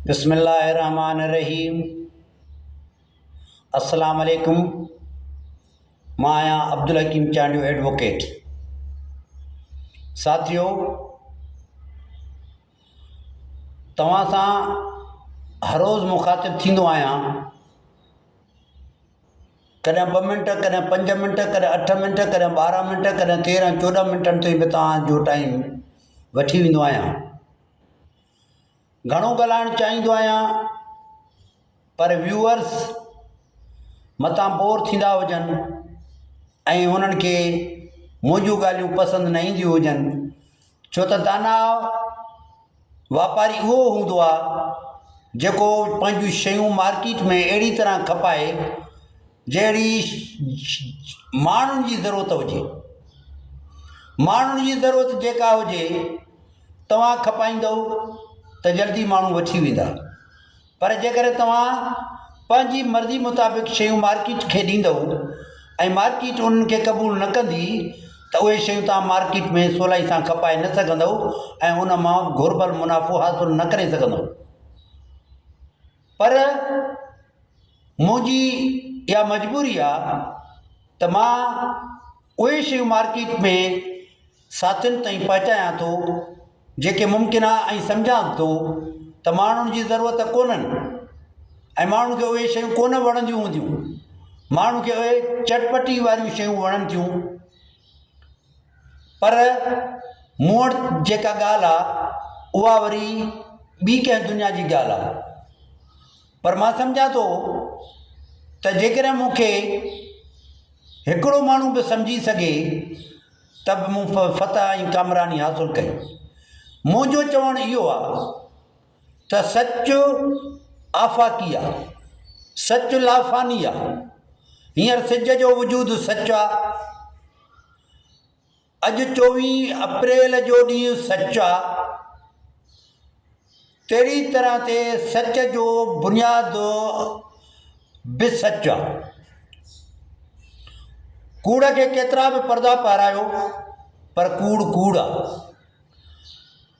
बिस्मिल्लाहिर्रहमानिर्रहीम। अस्सलाम वालेकुम। मां आहियां अब्दुल हकीम चांडियो एडवोकेट। साथियो, तव्हां सां हर रोज़ मुखातिब थींदो आहियां। कॾहिं 2 मिंट, कॾहिं 5 मिंट, कॾहिं 8 मिंट, कॾहिं 12 मिंट, कॾहिं 13-14 मिंटनि ताईं बि तव्हांजो टाइम वठी वेंदो आहियां। घणो ॻाल्हाइणु चाहींदो आहियां, पर व्यूअर्स मतां बोर थींदा हुजनि ऐं उन्हनि खे मुंहिंजूं ॻाल्हियूं पसंदि न ईंदियूं हुजनि, छो त दाना वापारी उहो हूंदो आहे जेको पंहिंजूं शयूं मार्केट में अहिड़ी तरह खपाए जहिड़ी माण्हुनि जी ज़रूरत हुजे। माण्हुनि जी ज़रूरत जेका हुजे तव्हां खपाईंदव त जल्दी माण्हू वठी वेंदा, पर जेकर तव्हां पंहिंजी मर्ज़ी मुताबिक़ शयूं मार्केट खे ॾींदव ऐं मार्केट उन्हनि खे क़बूल न कंदी त उहे शयूं तव्हां मार्केट में सवलाई सां खपाए न सघंदव ऐं उन मां घुर्बल मुनाफ़ो हासिलु न करे सघंदव। पर मुंहिंजी इहा मजबूरी आहे त मां उहे शयूं मार्केट में साथियुनि ताईं पहुचायां थो जेके मुमकिन आहे ऐं सम्झां थो त माण्हुनि जी ज़रूरत कोन्हनि ऐं माण्हुनि खे उहे शयूं कोन वणंदियूं हूंदियूं। माण्हू खे उहे चटपटी वारियूं शयूं वणनि थियूं, पर मूं वटि जेका ॻाल्हि आहे उहा वरी ॿी कंहिं दुनिया जी ॻाल्हि आहे। पर मां सम्झां थो त जेकॾहिं मूंखे हिकिड़ो माण्हू बि सम्झी सघे त बि मूं फतह ऐं कामरानी हासिलु कई। मुंहिंजो चवणु इहो आहे त सचु आफ़ाक़ी आहे, सचु लाफ़ानी आहे। हींअर सिज जो वजूदु सचु आहे, अॼु 24 अप्रैल जो ॾींहुं सचु आहे। तहिड़ी तरह ते सच जो बुनियादु बि सचु आहे। कूड़ खे केतिरा बि पर्दा पारायो, पर कूड़ कूड़ आहे।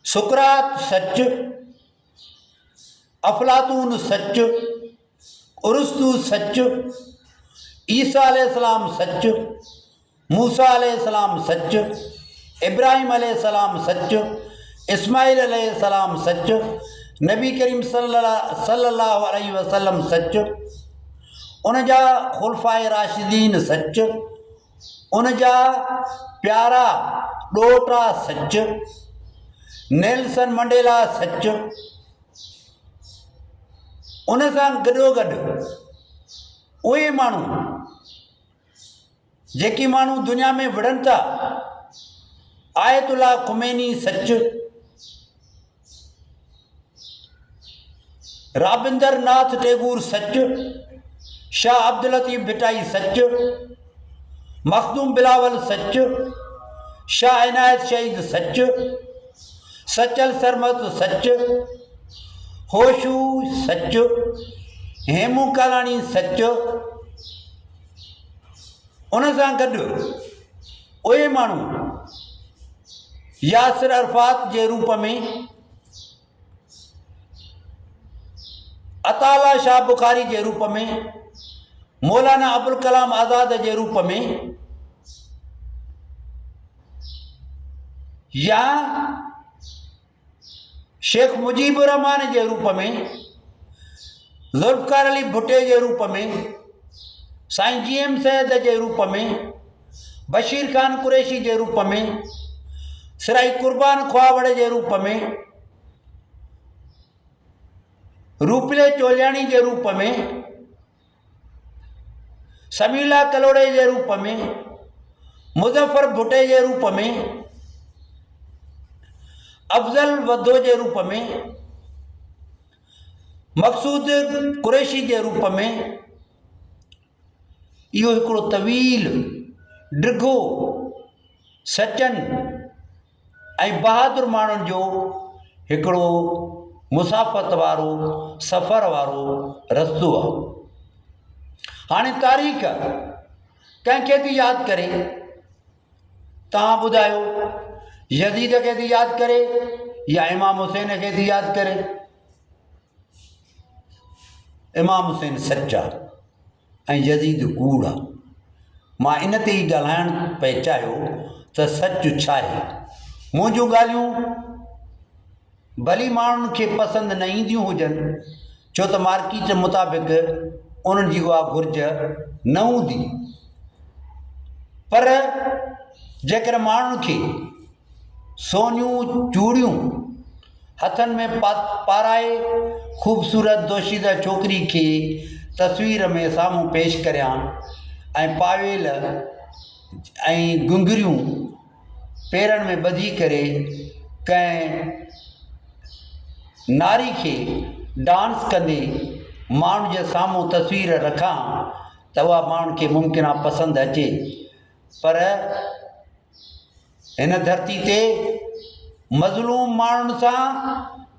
सुकरात सचु, अफलातून सचु, उरुस्तू सचु, ईसा अलैहिस्सलाम सचु, मूसा अलैहिस्सलाम सचु, इब्राहिम अलैहिस्सलाम सचु, इस्माइल अलैहिस्सलाम सचु, नबी करीम सल्लल्लाहु अलैहि वसल्लम सचु, उन जा खुलफाए राशिदीन सचु, उन जा प्यारा ॾोटा सचु, नेल्सन मंडेला सचु। उन सां गॾोगॾु उहे माण्हू जेके माण्हू दुनिया में विढ़नि था, आयतुल्ला ख़ुमैनी सचु, राबिंदर नाथ टैगोर सचु, शाह अब्दुल लतीफ़ भिटाई सचु, मखदूम बिलावल सचु, शाह इनायत शहीद सचु, सचल सरमत सचु, होशू सचु, हेमू कालाणी सचु। उन सां गॾु उहे माण्हू यासिर अरफात जे रूप में, अताला शाह बुखारी जे रूप में, मौलाना अबुल कलाम आज़ाद जे रूप में, या शेख मुजीबुर रहमान जे रूप में, ज़ुल्फ़िकार अली भुट्टे जे रूप में, साईं GM सैयद जे रूप में, बशीर ख़ान कुरैशी जे रूप में, सिराई कुर्बान ख्वावड़ जे रूप में, रूपले चोलियाणी जे रूप में, समीला कलोड़े जे रूप में, मुज़फ़र भुट्टे जे रूप में, अफ़ज़ल वधो जे रूप में, मक़सूद कुरैशी जे रूप में। इहो हिकिड़ो तवील, डिघो, सचन ऐं बहादुर माण्हुनि जो हिकिड़ो मुसाफ़त वारो, सफ़र वारो रस्तो आहे। हाणे तारीख़ कंहिंखे थी यादि करे? तव्हां ॿुधायो, यज़ीद खे थी यादि करे या इमाम हुसैन खे थी यादि करे? इमाम हुसैन सच आहे ऐं यज़ीद कूड़ आहे। मां इन ते ई ॻाल्हाइणु पिए चाहियो त सच छा आहे। मुंहिंजूं ॻाल्हियूं भली माण्हुनि खे पसंदि न ईंदियूं हुजनि, छो त मार्केट मुताबिक़ उन्हनि जी उहा घुर्ज न हूंदी, पर जेकर माण्हुनि खे सोनियूं चूड़ियूं हथनि में पाराए ख़ूबसूरत दोशीदा छोकिरी खे तस्वीर में साम्हूं पेश करियां ऐं पावेल ऐं घुंघरियूं पेरनि में ॿधी करे कंहिं नारी खे डांस कंदे माण्हू जे साम्हूं तस्वीर रखां त उहा माण्हुनि खे मुमकिन आहे पसंदि अचे। पर हिन धरती ते मज़लूम माण्हुनि सां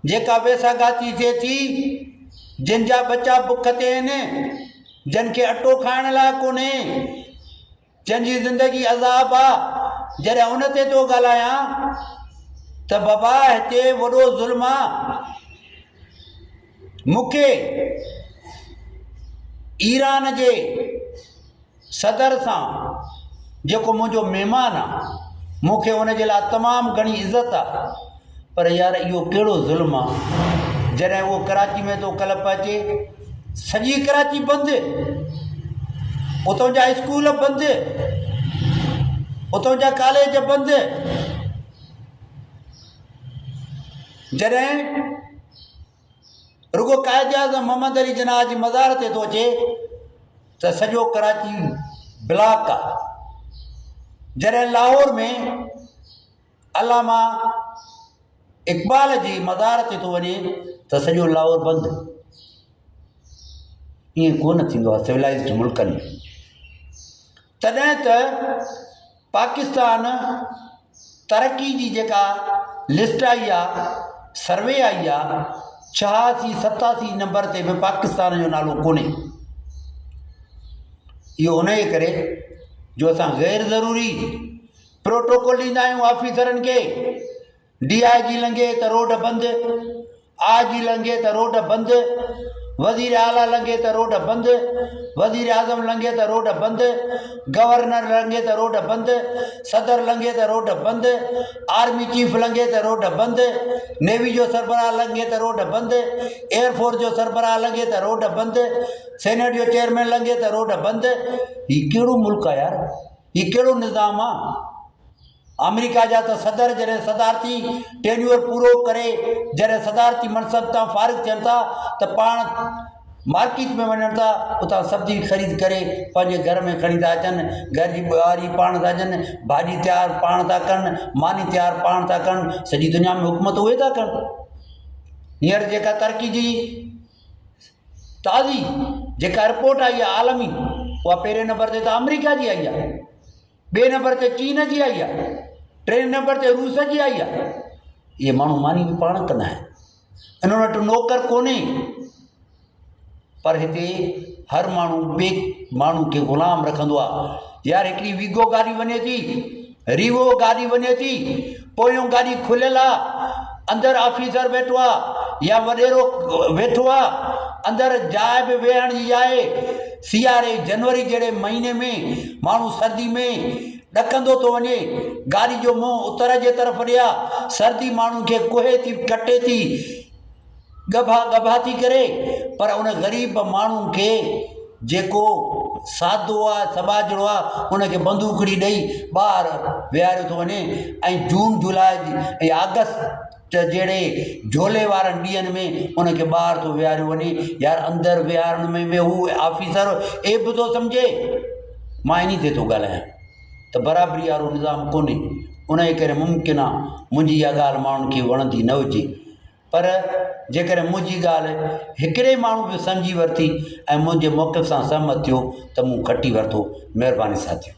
जेका वेसाघाती थिए थी, जिन जा बच्चा बुख ते आहिनि, जिन खे अटो खाइण लाइ कोन्हे, जंहिंजी ज़िंदगी अज़ाब आहे, जॾहिं उन ते थो ॻाल्हायां त बाबा हिते वॾो ज़ुल्म आहे। मूंखे ईरान जे सदर सां जेको मुंहिंजो महिमान आहे, मूंखे उनजे लाइ तमामु घणी इज़त आहे, पर यार इहो कहिड़ो ज़ुल्म आहे जॾहिं उहो कराची में थो कलप अचे, सॼी कराची बंदि, उतां जा स्कूल बंदि, उतां जा कॉलेज बंदि। जॾहिं रुगो क़ाइद आज़म मोहम्मद अली जिन्ना जी मज़ार ते थो अचे त सॼो कराची ब्लॉक आहे। जॾहिं लाहौर में अलामा इक़बाल जी मज़ार ते थो वञे त सॼो लाहौर बंदि। ईअं कोन थींदो आहे सिविलाइज़्ड मुल्कनि में। तॾहिं त पाकिस्तान तरक़ी जी जेका लिस्ट आई आहे, सर्वे आई आहे, 86-87 नंबर ते बि पाकिस्तान जो नालो कोन्हे। इहो उन जे करे जो असां गैर ज़रूरी प्रोटोकॉल ॾींदा आहियूं ऑफिसरनि खे। DIG लंघे त रोड बंदि, IG लंघे त रोड बंदि, वज़ीर आला लंघे त रोड बंदि, वज़ीर आज़म लंघे त रोड बंदि, गवर्नर लंघे त रोड बंदि, सदर लंघे त रोड बंदि, आर्मी चीफ लंघे त रोड बंदि, नेवी जो सरबराह लंघे त रोड बंदि, एयरफोर्स जो सरबराह लंघे त रोड बंदि, सेनेट जो चेयरमैन लंघे त रोड बंदि। हीउ कहिड़ो मुल्क आहे यार, हीउ कहिड़ो निज़ाम आहे। अमेरिका जा त सदर जॾहिं सदारती टेन्यूअर पूरो करे, जॾहिं सदारती मनसब तां फारिग थियनि था त पाण मार्केट में वञनि था, उतां सब्जी ख़रीद करे पंहिंजे घर में खणी था अचनि, घर जी ॿुहारी पाण था ॾियनि, भाॼी तयारु पाण था कनि, मानी तयारु पाण था कनि, सॼी दुनिया में हुकूमत उहे था कनि। हींअर जेका तरक़ी जी ताज़ी जेका रिपोर्ट आई आहे आलमी, उहा पहिरें नंबर ते त अमेरिका जी आई आहे, ॿिए नंबर ते चीन जी आई आहे, टे नंबर ते रूस जी आई आहे। इहे माण्हू मानी बि पाण कंदा आहिनि, इन्हनि वटि नौकर कोन्हे, पर हिते हर माण्हू ॿिए माण्हू खे ग़ुलाम रखंदो आहे। यार हिकिड़ी वीगो गाॾी वञे थी, रीवो गाॾी वञे थी, पोयों गाॾी खुलियल आहे, अंदरि ऑफिसर वेठो आहे या वॾेरो वेठो आहे, अंदरि जाइ बि वेहण जी आहे। सियारे जनवरी जहिड़े महीने में माण्हू सर्दी में ॾकंदो थो वञे, गाॾी जो मुंहुं उतर जे तरफ़ ॾिया, सर्दी माण्हू खे कुहे थी, कटे थी, गभा थी करे, पर उन ग़रीब माण्हू खे जेको सादो आहे, समाजड़ो आहे, उनखे बंदूकड़ी ॾेई ॿाहिरि विहारियो थो वञे। ऐं जून जुलाई ऐं अगस्त जहिड़े झोले वारनि ॾींहंनि में उनखे ॿाहिरि थो विहारियो वञे। यार अंदरि विहारण में हू ऑफिसर एब थो सम्झे। मां इन ते थो ॻाल्हायां त बराबरी वारो निज़ाम कोन्हे। उन जे करे मुमकिन आहे मुंहिंजी इहा ॻाल्हि माण्हुनि खे वणंदी न हुजे, पर जेकॾहिं मुंहिंजी ॻाल्हि हिकिड़े माण्हू बि सम्झी वरिती ऐं मुंहिंजे मौक़िफ़ सां सहमत थियो त मूं खटी वरितो। महिरबानी साथियो।